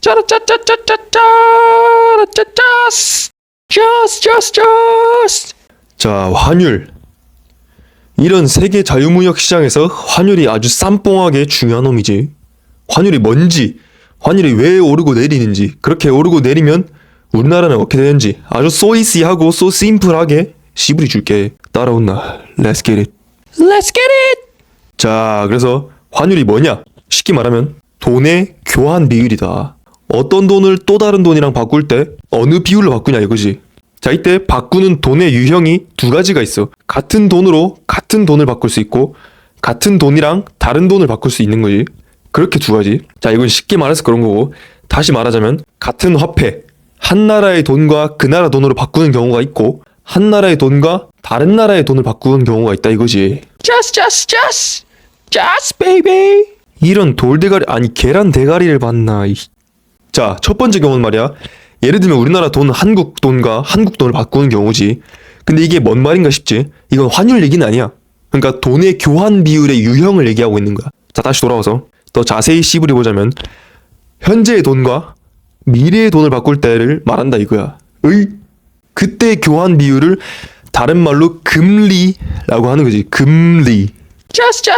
짜라짜짜짜짜짜라짜짜스 just. 자, 환율. 이런 세계 자유무역 시장에서 환율이 아주 쌈뽕하게 중요한 놈이지. 환율이 뭔지, 환율이 왜 오르고 내리는지, 그렇게 오르고 내리면 우리나라는 어떻게 되는지 아주 소이시하고 소 심플하게 시부리 줄게. 따라온나. Let's get it. Let's get it. 자, 그래서 환율이 뭐냐? 쉽게 말하면 돈의 교환 비율이다. 어떤 돈을 또 다른 돈이랑 바꿀 때 어느 비율로 바꾸냐 이거지. 자, 이때 바꾸는 돈의 유형이 두 가지가 있어. 같은 돈으로 같은 돈을 바꿀 수 있고 같은 돈이랑 다른 돈을 바꿀 수 있는 거지. 그렇게 두 가지. 자, 이건 쉽게 말해서 그런 거고, 다시 말하자면 같은 화폐, 한 나라의 돈과 그 나라 돈으로 바꾸는 경우가 있고 한 나라의 돈과 다른 나라의 돈을 바꾸는 경우가 있다 이거지. Just baby. 이런 돌대가리, 아니 계란 대가리를 봤나. 자, 첫 번째 경우는 말이야, 예를 들면 우리나라 돈, 한국 돈과 한국 돈을 바꾸는 경우지. 근데 이게 뭔 말인가 싶지? 이건 환율 얘기는 아니야. 그러니까 돈의 교환 비율의 유형을 얘기하고 있는 거야. 자, 다시 돌아와서 더 자세히 씹으려 보자면 현재의 돈과 미래의 돈을 바꿀 때를 말한다 이거야. 그때 교환 비율을 다른 말로 금리라고 하는 거지. 금리. Just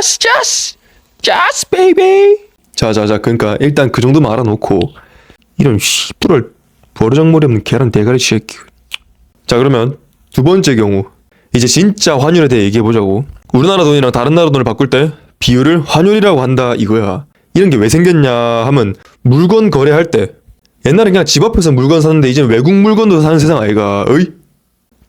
baby. 자, 그러니까 일단 그 정도만 알아놓고, 이런 씨부럴 버르장머리 없는 계란 대가리 새끼. 자, 그러면 두 번째 경우, 이제 진짜 환율에 대해 얘기해보자고. 우리나라 돈이랑 다른 나라 돈을 바꿀 때 비율을 환율이라고 한다 이거야. 이런 게 왜 생겼냐 하면, 물건 거래할 때 옛날엔 그냥 집 앞에서 물건 사는데 이제 외국 물건도 사는 세상 아이가.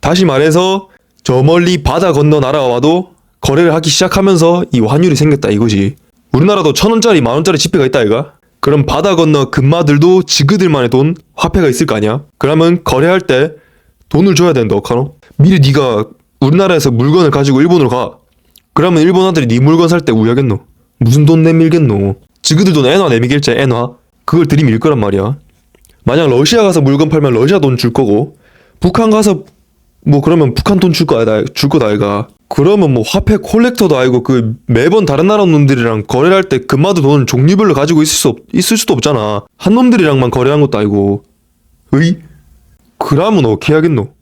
다시 말해서 저 멀리 바다 건너 날아와도 거래를 하기 시작하면서 이 환율이 생겼다 이거지. 우리나라도 1,000원짜리 10,000원짜리 지폐가 있다 아이가. 그럼 바다 건너 금마들도 지그들만의 돈, 화폐가 있을 거 아니야. 그러면 거래할 때 돈을 줘야 된다 어카노. 미리 네가 우리나라에서 물건을 가지고 일본으로 가. 그러면 일본 아들이 네 물건 살 때 우야겠노? 무슨 돈 내밀겠노? 지그들 돈 엔화 내밀겠지. 엔화 그걸 들이밀 거란 말이야. 만약 러시아 가서 물건 팔면 러시아 돈 줄 거고, 북한 가서 뭐 그러면 북한 돈 줄 거다 아이가. 그러면 뭐 화폐 콜렉터도 아니고 그 매번 다른 나라 놈들이랑 거래를 할 때 금마도 돈 종류별로 가지고 있을 수도 없잖아. 한 놈들이랑만 거래한 것도 아니고. 그러면 어떻게 하겠노?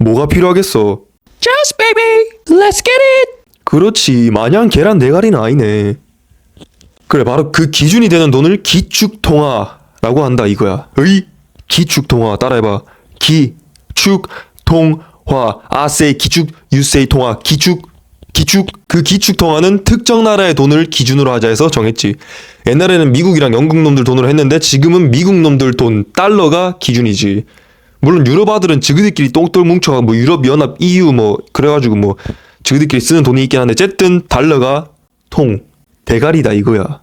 뭐가 필요하겠어? Just baby, let's get it. 그렇지, 마냥 계란 대가리는 아니네. 그래, 바로 그 기준이 되는 돈을 기축통화라고 한다 이거야. 기축통화 따라해봐. 기축통화. I say 기축, you say 통화. 기축. 그 기축통화는 특정 나라의 돈을 기준으로 하자 해서 정했지. 옛날에는 미국이랑 영국 놈들 돈으로 했는데 지금은 미국 놈들 돈, 달러가 기준이지. 물론 유럽 아들은 지그들끼리 똥돌 뭉쳐가 뭐 유럽 연합, EU 뭐 그래가지고 뭐 지그들끼리 쓰는 돈이 있긴 한데, 어쨌든 달러가 통 대가리다 이거야.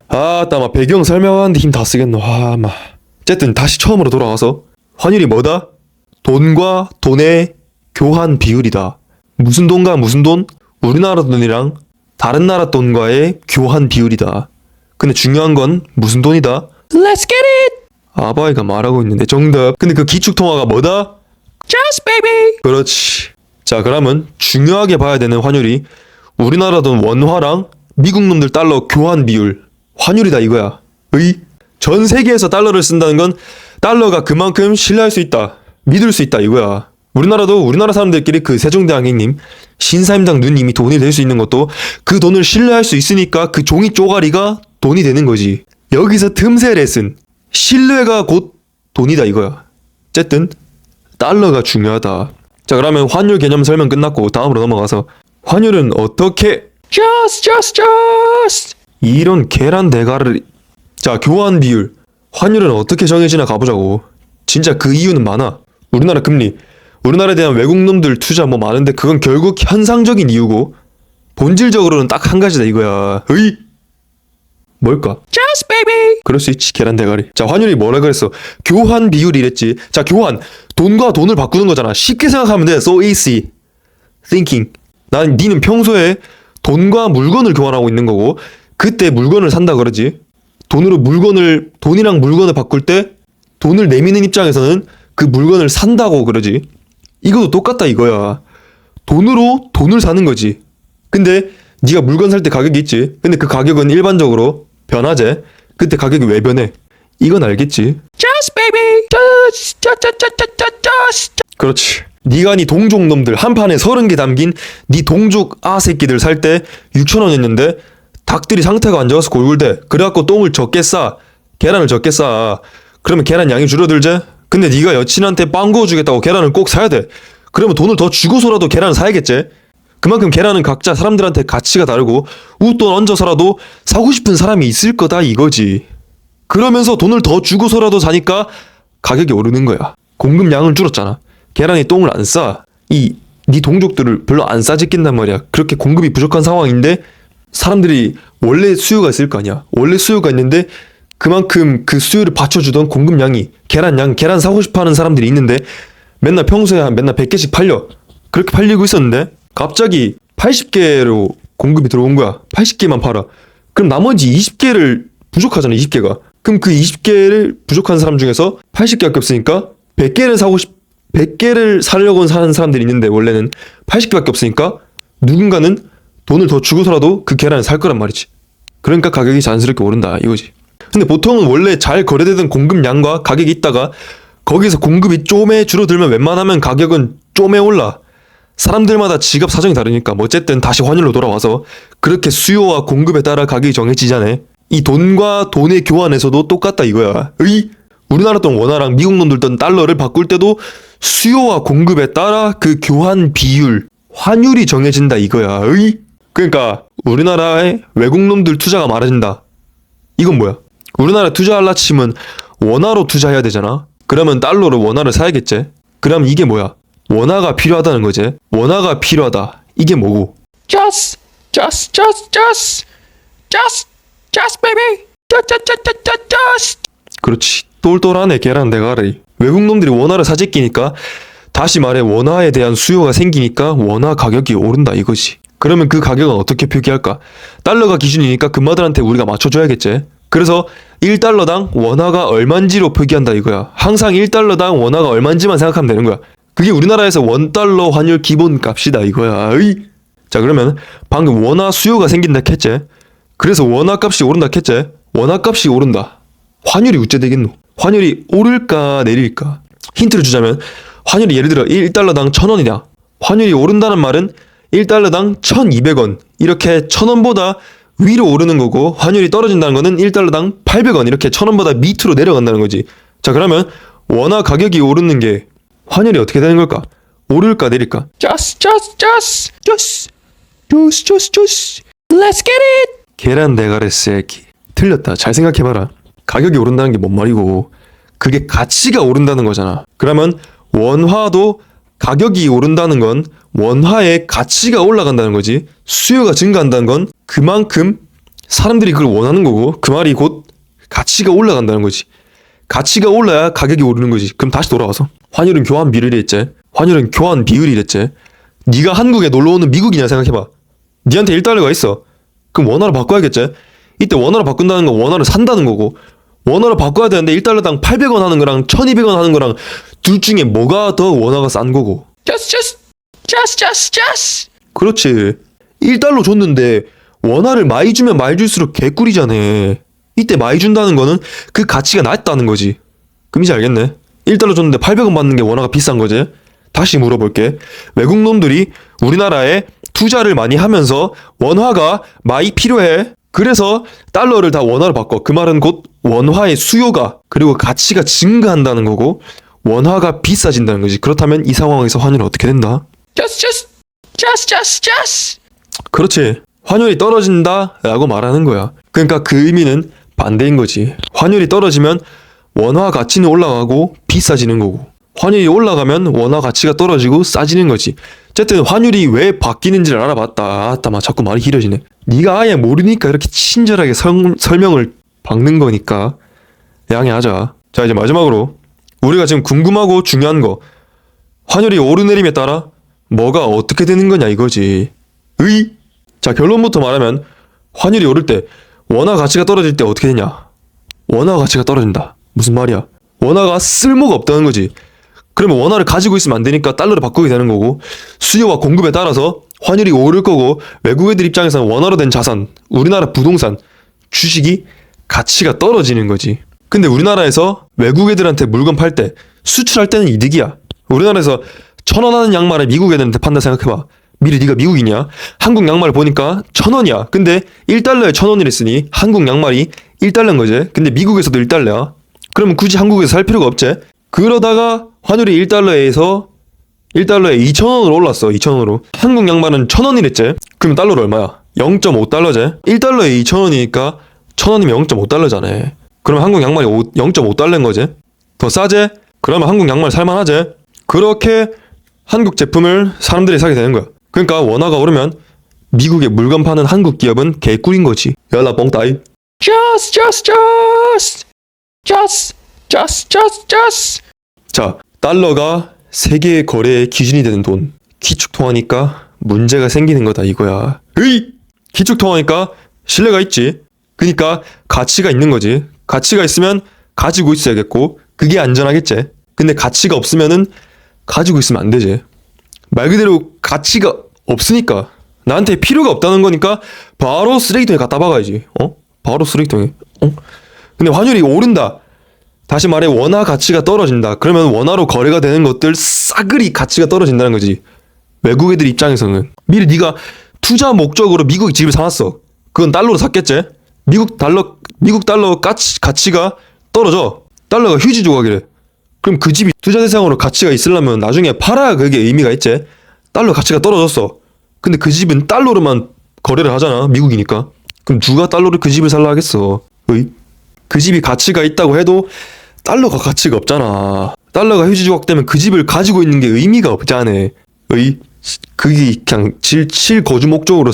막 배경 설명하는데 힘 다 쓰겠노. 어쨌든 다시 처음으로 돌아와서, 환율이 뭐다? 돈과 돈의 교환 비율이다. 무슨 돈과 무슨 돈? 우리나라 돈이랑 다른 나라 돈과의 교환 비율이다. 근데 중요한 건 무슨 돈이다? Let's get it! 아바이가 말하고 있는데 정답. 근데 그 기축통화가 뭐다? Just baby! 그렇지. 자, 그러면 중요하게 봐야 되는 환율이 우리나라 돈 원화랑 미국 놈들 달러 교환 비율, 환율이다 이거야. 전 세계에서 달러를 쓴다는 건 달러가 그만큼 신뢰할 수 있다, 믿을 수 있다 이거야. 우리나라도 우리나라 사람들끼리 그 세종대왕님, 신사임당 누님이 돈이 될 수 있는 것도 그 돈을 신뢰할 수 있으니까 그 종이 쪼가리가 돈이 되는 거지. 여기서 틈새 레슨. 신뢰가 곧 돈이다 이거야. 어쨌든 달러가 중요하다. 자, 그러면 환율 개념 설명 끝났고 다음으로 넘어가서 환율은 어떻게 just 이런 계란 대가리. 자, 교환 비율. 환율은 어떻게 정해지나 가보자고. 진짜 그 이유는 많아. 우리나라 금리, 우리나라에 대한 외국 놈들 투자 뭐 많은데 그건 결국 현상적인 이유고 본질적으로는 딱 한 가지다 이거야. 뭘까? Just baby. 그럴 수 있지, 계란 대가리. 자, 환율이 뭐라 그랬어? 교환 비율이랬지. 자, 교환, 돈과 돈을 바꾸는 거잖아. 쉽게 생각하면 돼. So easy thinking. 니는 평소에 돈과 물건을 교환하고 있는 거고, 그때 물건을 산다 그러지. 돈이랑 물건을 바꿀 때 돈을 내미는 입장에서는 그 물건을 산다고 그러지. 이것도 똑같다 이거야. 돈으로 돈을 사는 거지. 근데 네가 물건 살 때 가격이 있지. 근데 그 가격은 일반적으로 변화제. 그때 가격이 왜 변해? 이건 알겠지? Just baby. Just. 그렇지. 네가 네 동족 놈들 한 판에 30개 담긴 네 동족 새끼들 살 때 6,000원이었는데 닭들이 상태가 안 좋아서 골골대. 그래갖고 똥을 적게 싸. 계란을 적게 싸. 그러면 계란 양이 줄어들지? 근데 네가 여친한테 빵 구워주겠다고 계란을 꼭 사야 돼. 그러면 돈을 더 주고서라도 계란을 사야겠지? 그만큼 계란은 각자 사람들한테 가치가 다르고 웃돈 얹어서라도 사고 싶은 사람이 있을 거다 이거지. 그러면서 돈을 더 주고서라도 사니까 가격이 오르는 거야. 공급량을 줄었잖아. 계란이 똥을 안 싸. 네 동족들을 별로 안 싸짓긴단 말이야. 그렇게 공급이 부족한 상황인데 사람들이 원래 수요가 있을 거 아니야. 원래 수요가 있는데 그만큼 그 수요를 받쳐주던 공급량이 계란 사고 싶어하는 사람들이 있는데 맨날 평소에 맨날 100개씩 팔려. 그렇게 팔리고 있었는데 갑자기 80개로 공급이 들어온 거야. 80개만 팔아. 그럼 나머지 20개를 부족하잖아. 20개가. 그럼 그 20개를 부족한 사람 중에서 80개밖에 없으니까 100개를 사려고 사는 사람들이 있는데 원래는 80개밖에 없으니까 누군가는 돈을 더 주고서라도 그 계란을 살 거란 말이지. 그러니까 가격이 자연스럽게 오른다 이거지. 근데 보통은 원래 잘 거래되던 공급량과 가격이 있다가 거기서 공급이 좀에 줄어들면 웬만하면 가격은 좀에 올라. 사람들마다 지갑 사정이 다르니까 뭐 어쨌든 다시 환율로 돌아와서 그렇게 수요와 공급에 따라 가격이 정해지잖아. 이 돈과 돈의 교환에서도 똑같다 이거야. 우리나라 돈 원화랑 미국 놈들 돈 달러를 바꿀 때도 수요와 공급에 따라 그 교환 비율, 환율이 정해진다 이거야. 그러니까 우리나라에 외국 놈들 투자가 많아진다. 이건 뭐야? 우리나라 투자할라 치면 원화로 투자해야 되잖아. 그러면 달러로 원화를 사야겠지. 그럼 이게 뭐야? 원화가 필요하다는 거지. 원화가 필요하다. 이게 뭐고? Just baby. Just. 그렇지. 똘똘하네 계란 대가리. 외국 놈들이 원화를 사재끼니까 다시 말해 원화에 대한 수요가 생기니까 원화 가격이 오른다 이거지. 그러면 그 가격은 어떻게 표기할까? 달러가 기준이니까 금마들한테 우리가 맞춰줘야겠지. 그래서 1달러당 원화가 얼만지로 표기한다 이거야. 항상 1달러당 원화가 얼만지만 생각하면 되는 거야. 그게 우리나라에서 원달러 환율 기본값이다 이거야. 자 그러면 방금 원화 수요가 생긴다 했지. 그래서 원화값이 오른다 했지. 원화값이 오른다. 환율이 어째 되겠노? 환율이 오를까 내릴까? 힌트를 주자면 환율이 예를 들어 1달러당 1,000원이다. 환율이 오른다는 말은 1달러당 1,200원 이렇게 1,000원보다 위로 오르는 거고, 환율이 떨어진다는 거는 1달러당 800원 이렇게 1,000원보다 밑으로 내려간다는 거지. 자 그러면 원화 가격이 오르는 게 환율이 어떻게 되는 걸까? 오를까 내릴까? Just. Let's get it. 계란 대가리 새끼. 틀렸다. 잘 생각해봐라. 가격이 오른다는 게 뭔 말이고 그게 가치가 오른다는 거잖아. 그러면 원화도 가격이 오른다는 건 원화의 가치가 올라간다는 거지. 수요가 증가한다는 건 그만큼 사람들이 그걸 원하는 거고 그 말이 곧 가치가 올라간다는 거지. 가치가 올라야 가격이 오르는 거지. 그럼 다시 돌아와서 환율은 교환 비율이랬지. 환율은 교환 비율이랬지. 네가 한국에 놀러오는 미국이냐 생각해봐. 니한테 1달러가 있어. 그럼 원화로 바꿔야겠지. 이때 원화로 바꾼다는 건 원화를 산다는 거고 원화로 바꿔야 되는데 1달러당 800원 하는 거랑 1200원 하는 거랑 둘 중에 뭐가 더 원화가 싼 거고. Just. 그렇지. 1달러 줬는데 원화를 많이 주면 많이 줄수록 개꿀이잖아. 이때 많이 준다는 거는 그 가치가 낮다는 거지. 그럼 이제 알겠네. 1달러 줬는데 800원 받는 게 원화가 비싼 거지. 다시 물어볼게. 외국 놈들이 우리나라에 투자를 많이 하면서 원화가 많이 필요해. 그래서 달러를 다 원화로 바꿔. 그 말은 곧 원화의 수요가 그리고 가치가 증가한다는 거고 원화가 비싸진다는 거지. 그렇다면 이 상황에서 환율은 어떻게 된다? Just. 그렇지. 환율이 떨어진다 라고 말하는 거야. 그러니까 그 의미는 반대인 거지. 환율이 떨어지면 원화 가치는 올라가고 비싸지는 거고 환율이 올라가면 원화 가치가 떨어지고 싸지는 거지. 어쨌든 환율이 왜 바뀌는지를 알아봤다. 아따 자꾸 말이 길어지네. 네가 아예 모르니까 이렇게 친절하게 설명을 박는 거니까 양해하자. 자 이제 마지막으로 우리가 지금 궁금하고 중요한 거, 환율이 오르내림에 따라 뭐가 어떻게 되는 거냐 이거지. 자 결론부터 말하면 환율이 오를 때 원화 가치가 떨어질 때 어떻게 되냐. 원화 가치가 떨어진다. 무슨 말이야? 원화가 쓸모가 없다는 거지. 그러면 원화를 가지고 있으면 안 되니까 달러를 바꾸게 되는 거고 수요와 공급에 따라서 환율이 오를 거고 외국 애들 입장에서는 원화로 된 자산, 우리나라 부동산, 주식이 가치가 떨어지는 거지. 근데 우리나라에서 외국 애들한테 물건 팔 때 수출할 때는 이득이야. 우리나라에서 1,000원 하는 양말을 미국 애들한테 판다 생각해봐. 미리 네가 미국이냐? 한국 양말을 보니까 1,000원이야. 근데 1달러에 1,000원이랬으니 한국 양말이 1달러인 거지. 근데 미국에서도 1달러야. 그러면 굳이 한국에서 살 필요가 없지. 그러다가 환율이 1달러에서 2,000원으로 올랐어. 2,000원으로. 한국 양말은 1,000원이랬지. 그러면 달러로 얼마야? 0.5달러제. 1달러에 2,000원이니까 1,000원이면 0.5달러잖아. 그럼 한국 양말이 0.5달러인 거지. 더 싸지? 그러면 한국 양말 살만하지. 그렇게 한국 제품을 사람들이 사게 되는 거야. 그러니까 원화가 오르면 미국에 물건 파는 한국 기업은 개꿀인 거지. 열라 뻥따이. just. 자, 달러가 세계의 거래의 기준이 되는 돈. 기축통화니까 문제가 생기는 거다 이거야. 으이! 기축통화니까 신뢰가 있지. 그니까 가치가 있는 거지. 가치가 있으면 가지고 있어야겠고 그게 안전하겠지. 근데 가치가 없으면은 가지고 있으면 안 되지. 말 그대로 가치가 없으니까 나한테 필요가 없다는 거니까 바로 쓰레기통에 갖다 박아야지. 바로 쓰레기통에. 근데 환율이 오른다. 다시 말해 원화 가치가 떨어진다. 그러면 원화로 거래가 되는 것들 싸그리 가치가 떨어진다는 거지. 외국 애들 입장에서는 미리 네가 투자 목적으로 미국 집을 사놨어. 그건 달러로 샀겠지. 미국 달러 가치가 떨어져. 달러가 휴지 조각이래. 그럼 그 집이 투자 대상으로 가치가 있으려면 나중에 팔아야 그게 의미가 있지. 달러 가치가 떨어졌어. 근데 그 집은 달러로만 거래를 하잖아. 미국이니까. 그럼 누가 달러로 그 집을 살라 하겠어. 어이? 그 집이 가치가 있다고 해도 달러가 가치가 없잖아. 달러가 휴지 조각 되면 그 집을 가지고 있는 게 의미가 없잖아. 어이? 그게 그냥 실거주 목적으로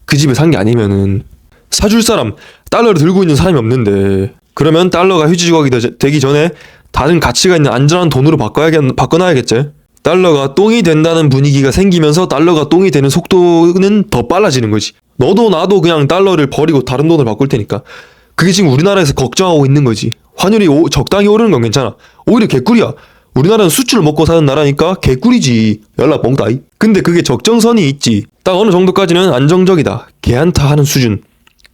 그 집을 산 게 아니면은 사줄 사람, 달러를 들고 있는 사람이 없는데 그러면 달러가 휴지 조각이 되기 전에 다른 가치가 있는 안전한 돈으로 바꿔놔야겠지. 달러가 똥이 된다는 분위기가 생기면서 달러가 똥이 되는 속도는 더 빨라지는 거지. 너도 나도 그냥 달러를 버리고 다른 돈을 바꿀 테니까. 그게 지금 우리나라에서 걱정하고 있는 거지. 환율이 적당히 오르는 건 괜찮아. 오히려 개꿀이야. 우리나라는 수출을 먹고 사는 나라니까 개꿀이지. 연락 뻥따이. 근데 그게 적정선이 있지. 딱 어느 정도까지는 안정적이다. 개한타 하는 수준.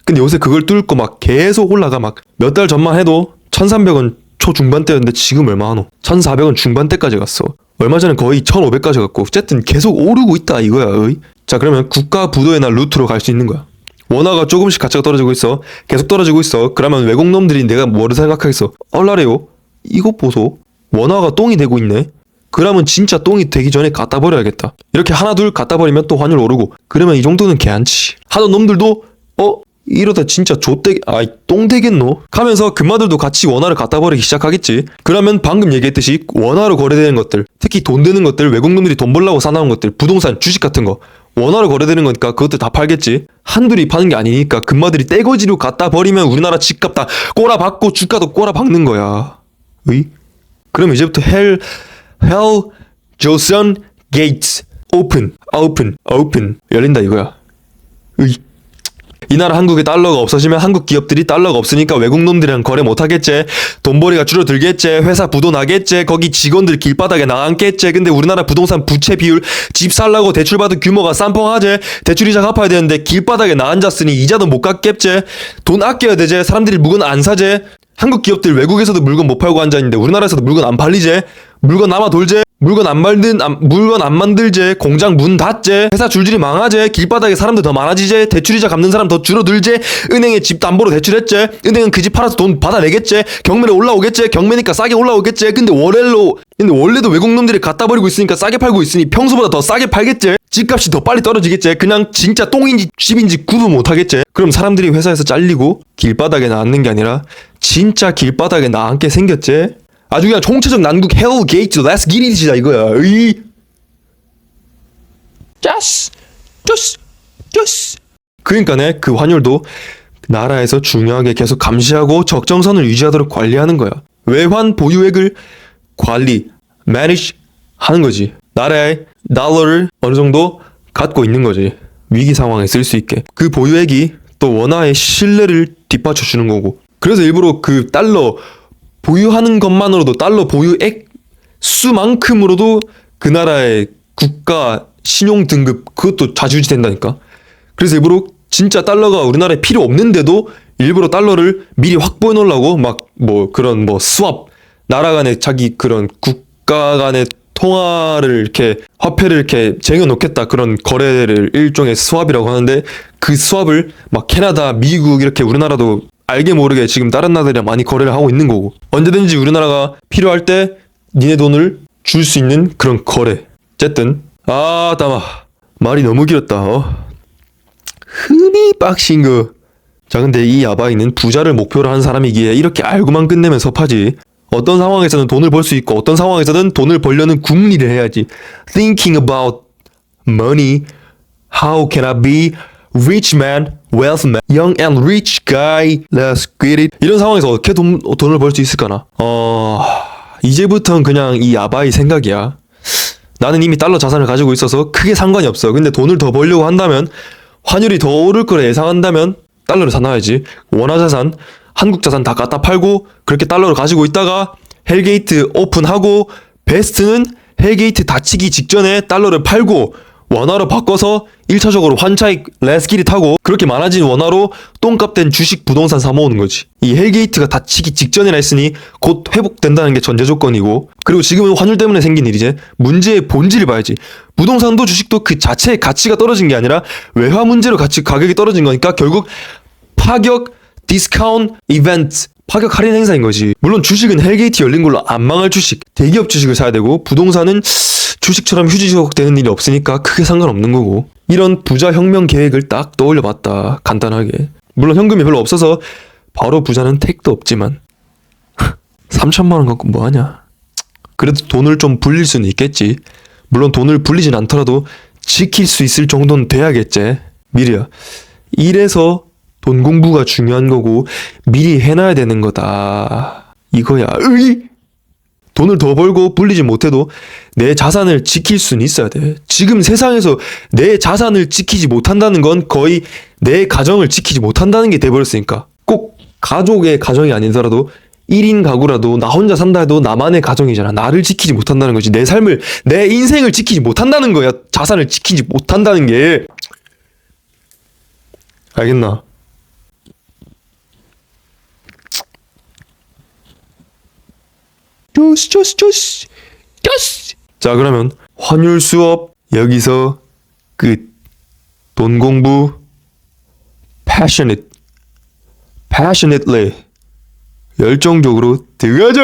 근데 요새 그걸 뚫고 막 계속 올라가. 막 몇 달 전만 해도 1,300원 초중반대였는데 지금 얼마 하노? 1,400원 중반대까지 갔어. 얼마 전에 거의 1,500까지 갔고 어쨌든 계속 오르고 있다 이거야. 어이? 자, 그러면 국가 부도의 날 루트로 갈 수 있는 거야. 원화가 조금씩 가치가 떨어지고 있어. 계속 떨어지고 있어. 그러면 외국 놈들이 내가 뭐를 생각하겠어? 얼라래요? 이것 보소. 원화가 똥이 되고 있네. 그러면 진짜 똥이 되기 전에 갖다 버려야겠다. 이렇게 하나 둘 갖다 버리면 또 환율 오르고. 그러면 이 정도는 개안치. 하던 놈들도 이러다 진짜 똥 되겠노? 하면서 금마들도 같이 원화를 갖다 버리기 시작하겠지. 그러면 방금 얘기했듯이 원화로 거래되는 것들, 특히 돈 되는 것들, 외국 놈들이 돈 벌려고 사나운 것들, 부동산, 주식 같은 거 원화로 거래되는 거니까 그것들 다 팔겠지. 한둘이 파는 게 아니니까 금마들이 떼거지로 갖다 버리면 우리나라 집값 다 꼬라박고 주가도 꼬라박는 거야. 의? 그럼 이제부터 헬 조선 게이츠 오픈 열린다 이거야. 의? 이 나라 한국에 달러가 없어지면 한국 기업들이 달러가 없으니까 외국 놈들이랑 거래 못하겠지. 돈벌이가 줄어들겠지. 회사 부도 나겠지. 거기 직원들 길바닥에 나앉겠지. 근데 우리나라 부동산 부채 비율 집 살라고 대출받은 규모가 쌈뽕하지. 대출이자 갚아야 되는데 길바닥에 나앉았으니 이자도 못 갚겠지. 돈 아껴야 되지. 사람들이 물건 안 사지. 한국 기업들 외국에서도 물건 못 팔고 앉아있는데 우리나라에서도 물건 안 팔리지. 물건 남아 돌지. 물건 안 만들제. 공장 문 닫제. 회사 줄줄이 망하제. 길바닥에 사람들 더 많아지제. 대출이자 갚는 사람 더 줄어들제. 은행에 집 담보로 대출했제. 은행은 그 집 팔아서 돈 받아내겠제. 경매로 올라오겠제. 경매니까 싸게 올라오겠제. 근데 원래도 외국 놈들이 갖다 버리고 있으니까 싸게 팔고 있으니 평소보다 더 싸게 팔겠제. 집값이 더 빨리 떨어지겠제. 그냥 진짜 똥인지 집인지 구분 못하겠제. 그럼 사람들이 회사에서 잘리고 길바닥에 나앉는 게 아니라 진짜 길바닥에 나앉게 생겼제. 아주 그냥 총체적 난국 헬 게이트 렛츠 기릿이다 이거야. 의. just. 그러니까네 그 환율도 나라에서 중요하게 계속 감시하고 적정선을 유지하도록 관리하는 거야. 외환 보유액을 manage 하는 거지. 나라의 달러를 어느 정도 갖고 있는 거지. 위기 상황에 쓸 수 있게. 그 보유액이 또 원화의 신뢰를 뒷받쳐 주는 거고. 그래서 일부러 그 달러 보유하는 것만으로도 달러 보유액 수만큼으로도 그 나라의 국가 신용 등급 그것도 좌지우지 된다니까. 그래서 일부러 진짜 달러가 우리나라에 필요 없는데도 일부러 달러를 미리 확보해 놓으려고 막 뭐 그런 뭐 스왑 나라 간의 자기 그런 국가 간의 통화를 이렇게 화폐를 이렇게 쟁여 놓겠다 그런 거래를 일종의 스왑이라고 하는데 그 스왑을 막 캐나다, 미국 이렇게 우리나라도 알게 모르게 지금 다른 나라들이랑 많이 거래를 하고 있는 거고 언제든지 우리나라가 필요할 때 니네 돈을 줄 수 있는 그런 거래. 어쨌든 담아 말이 너무 길었다. 흠이 빡신 거. 자 근데 이 야바이는 부자를 목표로 한 사람이기에 이렇게 알고만 끝내면 섭하지. 어떤 상황에서는 돈을 벌 수 있고 어떤 상황에서는 돈을 벌려는 궁리를 해야지. Thinking about money. How can I be rich man, wealth man, young and rich guy? Let's get it. 이런 상황에서 어떻게 돈을 벌 수 있을까나? 이제부턴 그냥 이 야바이 생각이야. 나는 이미 달러 자산을 가지고 있어서 크게 상관이 없어. 근데 돈을 더 벌려고 한다면 환율이 더 오를 거라 예상한다면 달러를 사놔야지. 원화 자산, 한국 자산 다 갖다 팔고 그렇게 달러를 가지고 있다가 헬게이트 오픈하고 베스트는 헬게이트 닫히기 직전에 달러를 팔고 원화로 바꿔서 1차적으로 환차익 레스키릿 하고 그렇게 많아진 원화로 똥값 된 주식 부동산 사모으는 거지. 이 헬게이트가 닫히기 직전이라 했으니 곧 회복된다는 게 전제 조건이고 그리고 지금은 환율 때문에 생긴 일이지. 문제의 본질을 봐야지. 부동산도 주식도 그 자체의 가치가 떨어진 게 아니라 외화 문제로 가격이 떨어진 거니까 결국 파격 디스카운트 이벤트 파격 할인 행사인 거지. 물론 주식은 헬게이트 열린 걸로 안 망할 주식 대기업 주식을 사야 되고 부동산은 주식처럼 휴지조각 되는 일이 없으니까 크게 상관없는 거고. 이런 부자 혁명 계획을 딱 떠올려 봤다. 간단하게. 물론 현금이 별로 없어서 바로 부자는 택도 없지만 3천만 원 갖고 뭐하냐. 그래도 돈을 좀 불릴 수는 있겠지. 물론 돈을 불리진 않더라도 지킬 수 있을 정도는 돼야겠지. 미리야. 이래서 돈 공부가 중요한 거고 미리 해놔야 되는 거다. 이거야. 으이! 돈을 더 벌고 불리지 못해도 내 자산을 지킬 수는 있어야 돼. 지금 세상에서 내 자산을 지키지 못한다는 건 거의 내 가정을 지키지 못한다는 게 돼버렸으니까. 꼭 가족의 가정이 아니더라도 1인 가구라도 나 혼자 산다 해도 나만의 가정이잖아. 나를 지키지 못한다는 거지. 내 삶을, 내 인생을 지키지 못한다는 거야. 자산을 지키지 못한다는 게. 알겠나? 조스. 자 그러면 환율 수업 여기서 끝. 돈 공부 passionately 열정적으로 들어가자.